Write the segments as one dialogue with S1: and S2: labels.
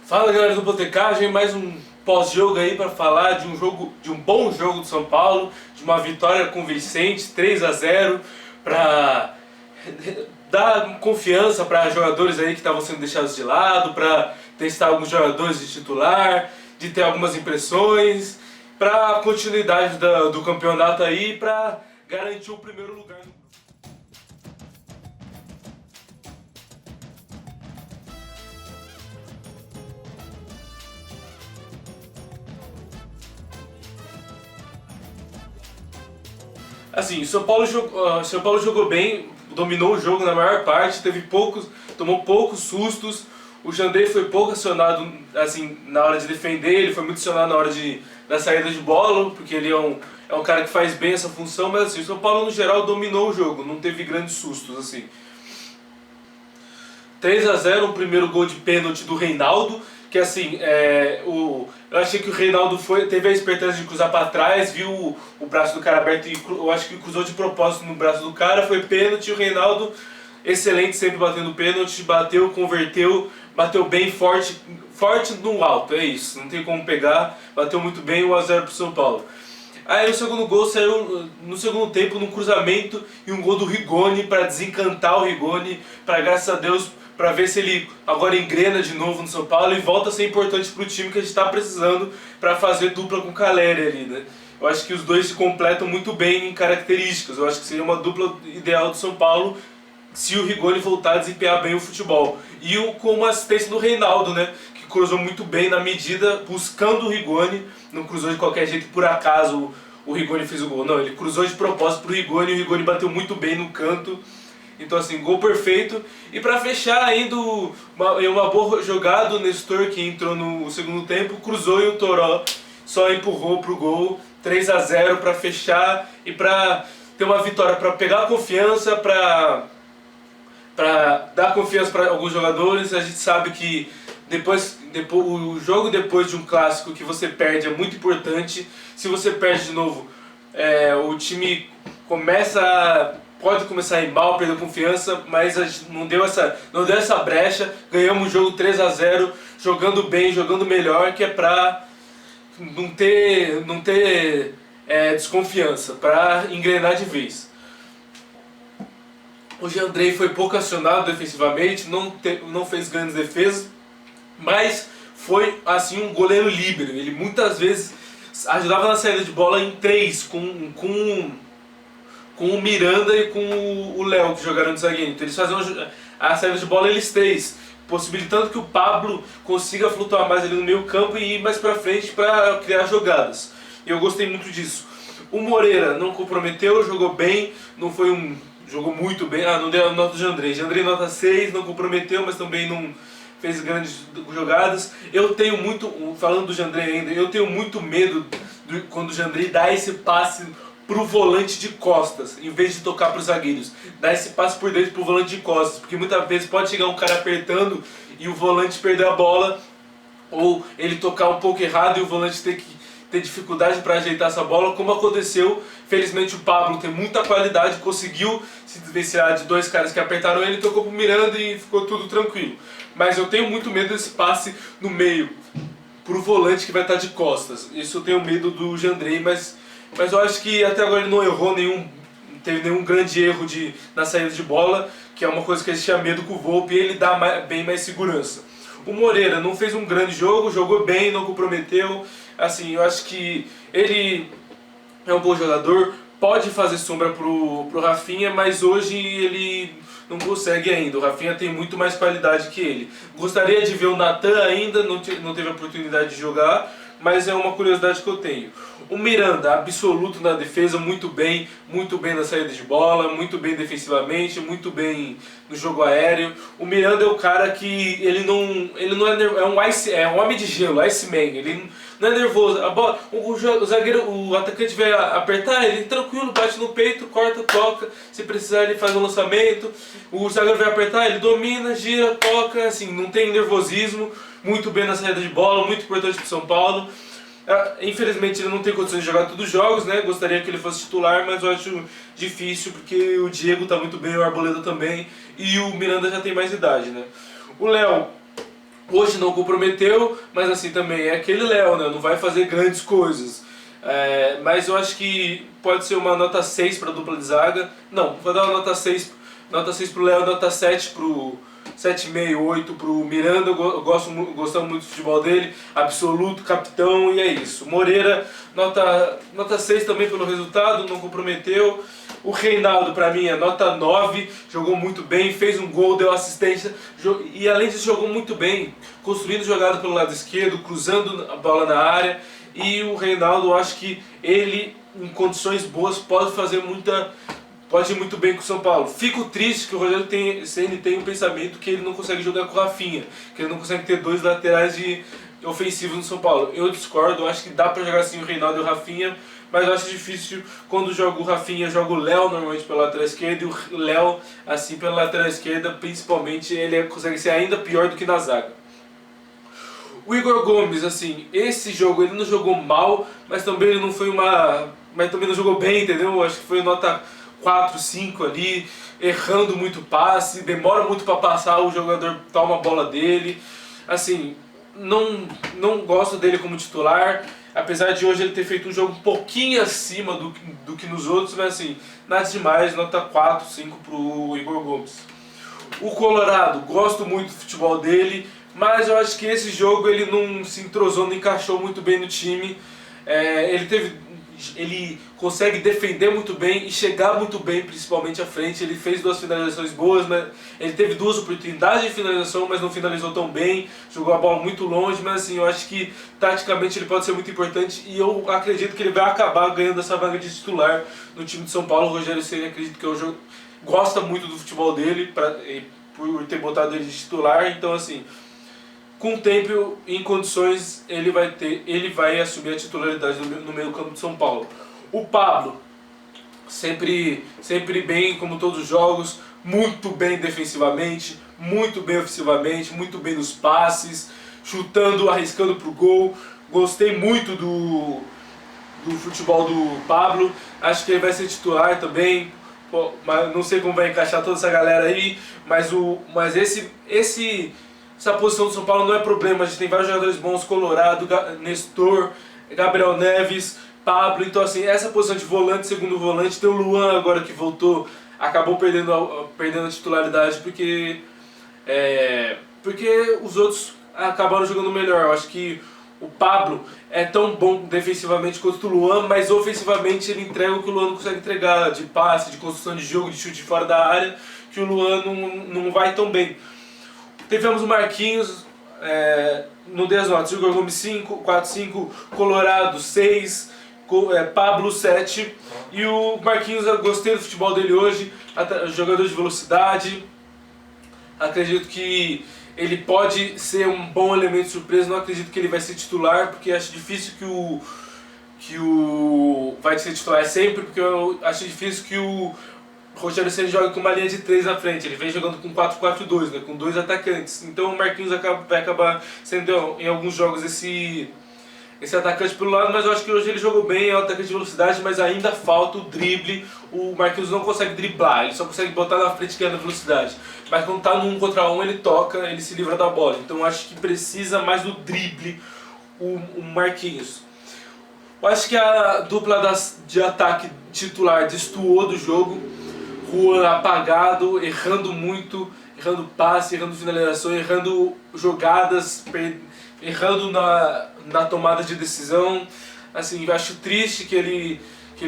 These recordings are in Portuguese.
S1: Fala galera do Botecagem, mais um pós-jogo aí para falar de um bom jogo do São Paulo, de uma vitória convincente, 3-0, para dar confiança para jogadores aí que estavam sendo deixados de lado, para testar alguns jogadores de titular, de ter algumas impressões, para a continuidade do campeonato aí, para garantir o primeiro lugar no grupo. Assim, o São Paulo jogou bem, dominou o jogo na maior parte, tomou poucos sustos. O Jandrei foi pouco acionado assim, na hora de defender, ele foi muito acionado na hora da saída de bola, porque ele é um cara que faz bem essa função, mas assim, o São Paulo no geral dominou o jogo, não teve grandes sustos. Assim. 3-0, um primeiro gol de pênalti do Reinaldo, que assim, eu achei que o Reinaldo teve a esperteza de cruzar para trás, viu o braço do cara aberto e eu acho que cruzou de propósito no braço do cara, foi pênalti. O Reinaldo, excelente, sempre batendo pênalti, bateu, converteu, bateu bem forte no alto, é isso, não tem como pegar, bateu muito bem, 1-0 pro São Paulo. Aí o segundo gol saiu no segundo tempo, num cruzamento e um gol do Rigoni para desencantar o Rigoni, para graças a Deus, para ver se ele agora engrena de novo no São Paulo e volta a ser importante para o time que a gente está precisando para fazer dupla com o Caleri ali, né? Eu acho que os dois se completam muito bem em características, eu acho que seria uma dupla ideal do São Paulo se o Rigoni voltar a desempenhar bem o futebol. E com uma assistência do Reinaldo, né? Que cruzou muito bem na medida, buscando o Rigoni, não cruzou de qualquer jeito por acaso o Rigoni fez o gol, não, ele cruzou de propósito pro Rigoni e o Rigoni bateu muito bem no canto. Então assim, gol perfeito. E para fechar ainda, uma boa jogada, o Nestor que entrou no segundo tempo, cruzou e o Toró só empurrou pro gol, 3-0 para fechar e para ter uma vitória, para pegar confiança, para dar confiança para alguns jogadores. A gente sabe que o jogo depois de um clássico que você perde é muito importante. Se você perde de novo, o time pode começar a ir mal, perder confiança, mas a gente não deu essa brecha, ganhamos o jogo 3-0, jogando bem, jogando melhor, que é pra não ter desconfiança, pra engrenar de vez. O Jandrei foi pouco acionado defensivamente, não fez grandes defesas, mas foi assim um goleiro líbero. Ele muitas vezes ajudava na saída de bola em três, com o Miranda e com o Léo, que jogaram de zagueiro. Então eles faziam a saída de bola eles três, possibilitando que o Pablo consiga flutuar mais ali no meio campo e ir mais pra frente para criar jogadas. E eu gostei muito disso. O Moreira não comprometeu, jogou bem, jogou muito bem. Não deu a nota do Jandrei. Jandrei nota 6, não comprometeu, mas também não fez grandes jogadas. Falando do Jandrei ainda, eu tenho muito medo quando o Jandrei dá esse passe pro volante de costas, em vez de tocar pros zagueiros. Dá esse passe por dentro pro volante de costas, porque muitas vezes pode chegar um cara apertando e o volante perder a bola, ou ele tocar um pouco errado e o volante ter dificuldade para ajeitar essa bola, como aconteceu. Felizmente o Pablo tem muita qualidade, conseguiu se desvencilhar de dois caras que apertaram ele, tocou pro Miranda e ficou tudo tranquilo. Mas eu tenho muito medo desse passe no meio, pro volante que vai estar de costas. Isso eu tenho medo do Jandrei, mas eu acho que até agora ele não errou teve nenhum grande erro na saída de bola, que é uma coisa que a gente tinha medo com o Volpi, e ele dá bem mais segurança. O Moreira não fez um grande jogo, jogou bem, não comprometeu. Assim, eu acho que ele é um bom jogador, pode fazer sombra pro Rafinha, mas hoje ele não consegue ainda. O Rafinha tem muito mais qualidade que ele. Gostaria de ver o Natan ainda, não teve a oportunidade de jogar, mas é uma curiosidade que eu tenho. O Miranda, absoluto na defesa, muito bem na saída de bola, muito bem defensivamente, muito bem no jogo aéreo. O Miranda é o cara que ele não é um homem de gelo, Iceman, ele não é nervoso. A bola, o zagueiro, o atacante vai apertar, ele tranquilo, bate no peito, corta, toca. Se precisar ele faz um lançamento. O zagueiro vai apertar, ele domina, gira, toca, assim, não tem nervosismo. Muito bem na saída de bola, muito importante para o São Paulo. Infelizmente ele não tem condições de jogar todos os jogos, né? Gostaria que ele fosse titular, mas eu acho difícil porque o Diego está muito bem, o Arboleda também e o Miranda já tem mais idade, né? O Léo Hoje não comprometeu, mas assim também é aquele Léo, né? Não vai fazer grandes coisas. Mas eu acho que pode ser uma nota 6 para a dupla de zaga. Não, vou dar uma nota 6 pro Léo, nota 7 pro 7,5, 8 pro Miranda. Eu gostando muito do futebol dele, absoluto, capitão, e é isso. Moreira, nota 6 também pelo resultado, não comprometeu. O Reinaldo, pra mim, é nota 9, jogou muito bem, fez um gol, deu assistência, e além disso jogou muito bem, construindo jogada pelo lado esquerdo, cruzando a bola na área. E o Reinaldo, eu acho que ele, em condições boas, pode ir muito bem com o São Paulo. Fico triste que o Rogério Ceni tem um pensamento que ele não consegue jogar com o Rafinha, que ele não consegue ter dois laterais ofensivos no São Paulo. Eu discordo, eu acho que dá pra jogar assim o Reinaldo e o Rafinha, mas eu acho difícil quando joga o Rafinha, joga o Léo normalmente pela lateral esquerda, e o Léo assim pela lateral esquerda, principalmente, ele consegue ser ainda pior do que na zaga. O Igor Gomes, assim, esse jogo ele não jogou mal, mas também ele não foi mas também não jogou bem, entendeu? Eu acho que foi nota 4, 5 ali, errando muito passe, demora muito para passar, o jogador toma a bola dele. Assim, não gosto dele como titular, apesar de hoje ele ter feito um jogo um pouquinho acima do que nos outros, mas assim, nada demais, nota 4, 5 pro Igor Gomes. O Colorado, gosto muito do futebol dele, mas eu acho que esse jogo ele não se entrosou, não encaixou muito bem no time. Ele consegue defender muito bem e chegar muito bem, principalmente à frente. Ele fez 2 finalizações boas, mas ele teve 2 oportunidades de finalização, mas não finalizou tão bem. Jogou a bola muito longe, mas assim, eu acho que taticamente ele pode ser muito importante e eu acredito que ele vai acabar ganhando essa vaga de titular no time de São Paulo. O Rogério Ceni, acredito que gosta muito do futebol dele, por ter botado ele de titular, então assim, com o tempo, em condições, ele vai assumir a titularidade no meio campo de São Paulo. O Pablo, sempre bem, como todos os jogos, muito bem defensivamente, muito bem ofensivamente, muito bem nos passes, chutando, arriscando pro gol. Gostei muito do futebol do Pablo, acho que ele vai ser titular também. Pô, mas não sei como vai encaixar toda essa galera aí, mas essa posição do São Paulo não é problema. A gente tem vários jogadores bons, Colorado, Nestor, Gabriel Neves, Pablo. Então assim, essa posição de volante, segundo volante, tem o Luan agora que voltou, acabou perdendo a titularidade porque os outros acabaram jogando melhor. Eu acho que o Pablo é tão bom defensivamente quanto o Luan, mas ofensivamente ele entrega o que o Luan não consegue entregar, de passe, de construção de jogo, de chute fora da área, que o Luan não vai tão bem. Tivemos o Marquinhos, no 10 notas, Igor Gomes 5, 4, 5, Colorado 6, Pablo 7. E o Marquinhos, eu gostei do futebol dele hoje, jogador de velocidade. Acredito que ele pode ser um bom elemento de surpresa, não acredito que ele vai ser titular, porque acho difícil vai ser titular sempre, porque eu acho difícil que o Rogério Ceni joga com uma linha de 3 na frente, ele vem jogando com 4-4-2, né, com 2 atacantes. Então o Marquinhos vai acabar sendo em alguns jogos esse atacante pelo lado, mas eu acho que hoje ele jogou bem, é um atacante de velocidade, mas ainda falta o drible. O Marquinhos não consegue driblar, ele só consegue botar na frente ganhando velocidade. Mas quando tá no 1 contra 1 ele toca, ele se livra da bola. Então eu acho que precisa mais do drible o Marquinhos. Eu acho que a dupla de ataque titular destoou do jogo. Juan apagado, errando muito, errando passe, errando finalização, errando jogadas, errando na tomada de decisão. Assim, eu acho triste que ele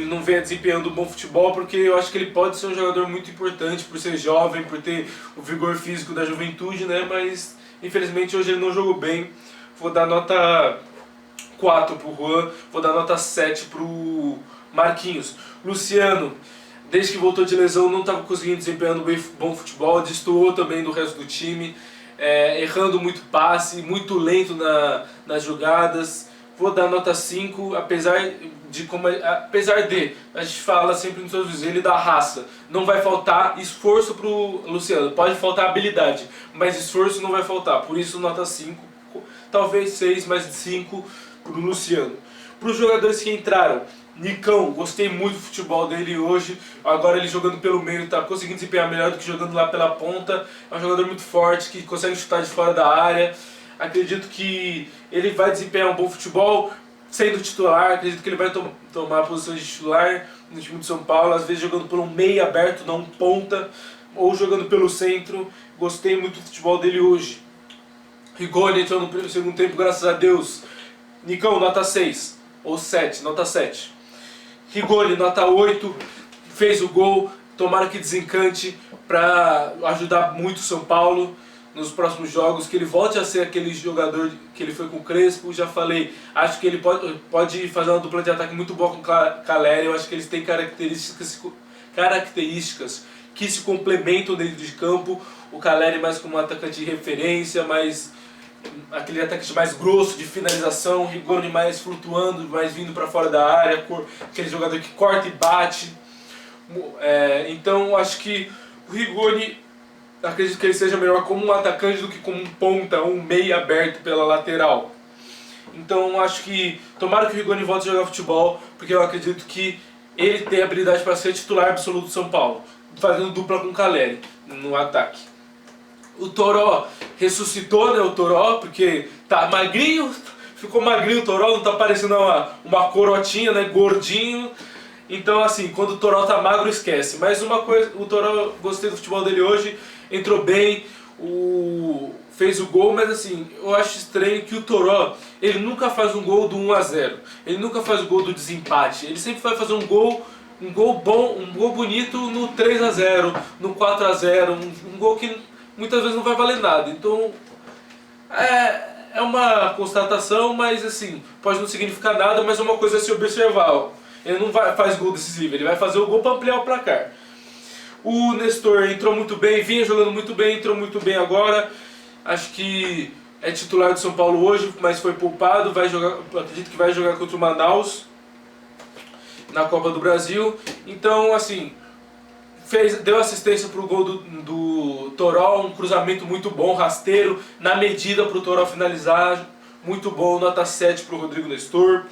S1: não venha desempenhando um bom futebol, porque eu acho que ele pode ser um jogador muito importante por ser jovem, por ter o vigor físico da juventude, né? Mas infelizmente hoje ele não jogou bem. Vou dar nota 4 pro Juan, vou dar nota 7 pro Marquinhos. Luciano, desde que voltou de lesão, não estava conseguindo desempenhar bom futebol, destoou também do resto do time, errando muito passe, muito lento nas jogadas. Vou dar nota 5, apesar de, a gente fala sempre nos seus vídeos, ele dá raça. Não vai faltar esforço pro Luciano, pode faltar habilidade, mas esforço não vai faltar, por isso nota 5, talvez 6, mas 5 pro Luciano. Para os jogadores que entraram, Nicão, gostei muito do futebol dele hoje, agora ele jogando pelo meio, tá conseguindo desempenhar melhor do que jogando lá pela ponta. É um jogador muito forte, que consegue chutar de fora da área. Acredito que ele vai desempenhar um bom futebol sendo titular. Acredito que ele vai tomar a posição de titular no time de São Paulo, às vezes jogando por um meio aberto, não um ponta, ou jogando pelo centro. Gostei muito do futebol dele hoje. Rigoni entrou no segundo tempo, graças a Deus. Nicão, nota 6 ou 7, nota 7. Rigoni, nota 8, fez o gol. Tomara que desencante para ajudar muito o São Paulo nos próximos jogos, que ele volte a ser aquele jogador que ele foi com o Crespo. Já falei, acho que ele pode fazer uma dupla de ataque muito boa com o Caleri. Eu acho que eles têm características que se complementam dentro de campo. O Caleri mais como um atacante de referência, mais aquele atacante mais grosso de finalização, Rigoni mais flutuando, mais vindo para fora da área, aquele jogador que corta e bate. Então acho que o Rigoni, acredito que ele seja melhor como um atacante do que como um ponta, um meia aberto pela lateral. Então acho que tomara que o Rigoni volte a jogar futebol, porque eu acredito que ele tem habilidade para ser titular absoluto do São Paulo, fazendo dupla com o Caleri no ataque. O Toró ressuscitou, né, o Toró, porque tá magrinho, ficou magrinho o Toró, não tá parecendo uma corotinha, né, gordinho. Então assim, quando o Toró tá magro, esquece. Mas uma coisa, o Toró, gostei do futebol dele hoje, entrou bem, fez o gol, mas assim, eu acho estranho que o Toró, ele nunca faz um gol do 1 a 0, ele nunca faz o gol do desempate, ele sempre vai fazer um gol bom, um gol bonito no 3 a 0, no 4 a 0, um gol que muitas vezes não vai valer nada. Então é uma constatação, mas assim, pode não significar nada, mas é uma coisa a se observar. Ele não faz gol decisivo, ele vai fazer o gol para ampliar o placar. O Nestor entrou muito bem, vinha jogando muito bem, entrou muito bem agora. Acho que é titular do São Paulo hoje, mas foi poupado. Acredito que vai jogar contra o Manaus na Copa do Brasil. Então assim, deu assistência para o gol do Toró, um cruzamento muito bom, rasteiro, na medida para o Toró finalizar, muito bom, nota 7 para o Rodrigo Nestor.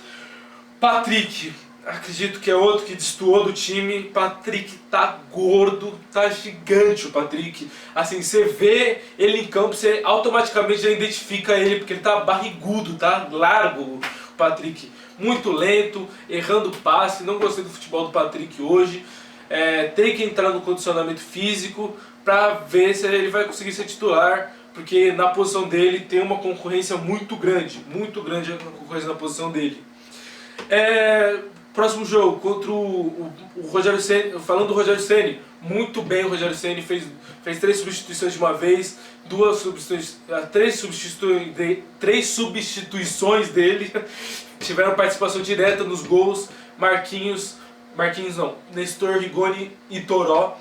S1: Patrick, acredito que é outro que destoou do time. Patrick tá gordo, tá gigante o Patrick. Assim, você vê ele em campo, você automaticamente já identifica ele, porque ele tá barrigudo, tá largo o Patrick. Muito lento, errando passe, não gostei do futebol do Patrick hoje. Tem que entrar no condicionamento físico para ver se ele vai conseguir ser titular, porque na posição dele tem uma concorrência muito grande a concorrência na posição dele. Próximo jogo contra o Rogério Ceni. Falando do Rogério Ceni, muito bem o Rogério Ceni, fez 3 substituições de uma vez, 3 substituições dele tiveram participação direta nos gols. Nestor, Rigoni e Toró.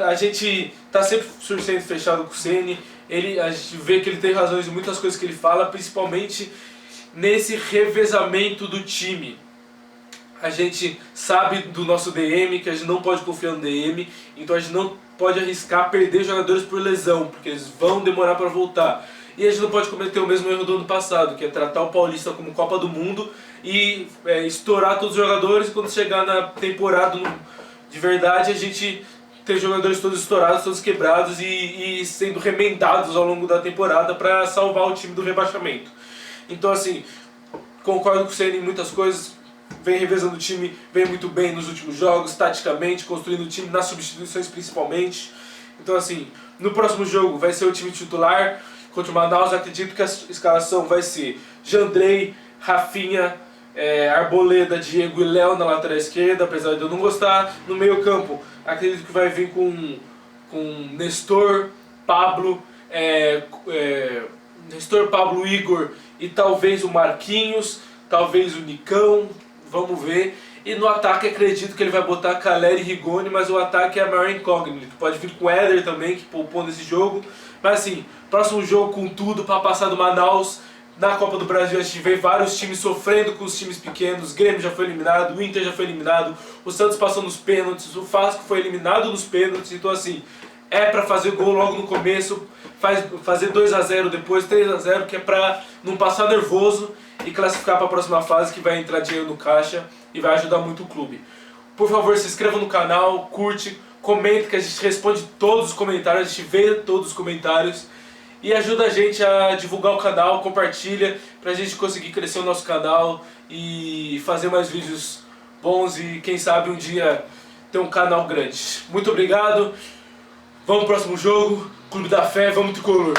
S1: A gente tá sempre sendo fechado com o Ceni. A gente vê que ele tem razões em muitas coisas que ele fala, principalmente nesse revezamento do time. A gente sabe do nosso DM, que a gente não pode confiar no DM, então a gente não pode arriscar perder jogadores por lesão, porque eles vão demorar para voltar. E a gente não pode cometer o mesmo erro do ano passado, que é tratar o Paulista como Copa do Mundo e estourar todos os jogadores, e quando chegar na temporada de verdade a gente ter jogadores todos estourados, todos quebrados e sendo remendados ao longo da temporada para salvar o time do rebaixamento. Então assim, concordo com o Ceni em muitas coisas, vem revezando o time, vem muito bem nos últimos jogos, taticamente, construindo o time nas substituições principalmente. Então assim, no próximo jogo vai ser o time titular contra o Manaus. Acredito que a escalação vai ser Jandrei, Rafinha, Arboleda, Diego e Léo na lateral esquerda, apesar de eu não gostar. No meio campo, acredito que vai vir com Nestor, Pablo, Igor e talvez o Marquinhos, talvez o Nicão, vamos ver. E no ataque acredito que ele vai botar Caleri e Rigoni, mas o ataque é a maior incógnita. Pode vir com o Éder também, que poupou nesse jogo. Mas assim, próximo jogo com tudo para passar do Manaus. Na Copa do Brasil a gente vê vários times sofrendo com os times pequenos. O Grêmio já foi eliminado, o Inter já foi eliminado, o Santos passou nos pênaltis, o Vasco foi eliminado nos pênaltis. Então assim, é para fazer gol logo no começo, fazer 2 a 0 depois, 3 a 0, que é para não passar nervoso e classificar para a próxima fase, que vai entrar dinheiro no caixa e vai ajudar muito o clube. Por favor, se inscreva no canal, curte, comente, que a gente responde todos os comentários, a gente vê todos os comentários. e ajuda a gente a divulgar o canal, compartilha, pra gente conseguir crescer o nosso canal e fazer mais vídeos bons e quem sabe um dia ter um canal grande. Muito obrigado, vamos pro próximo jogo, Clube da Fé, vamos tricolor!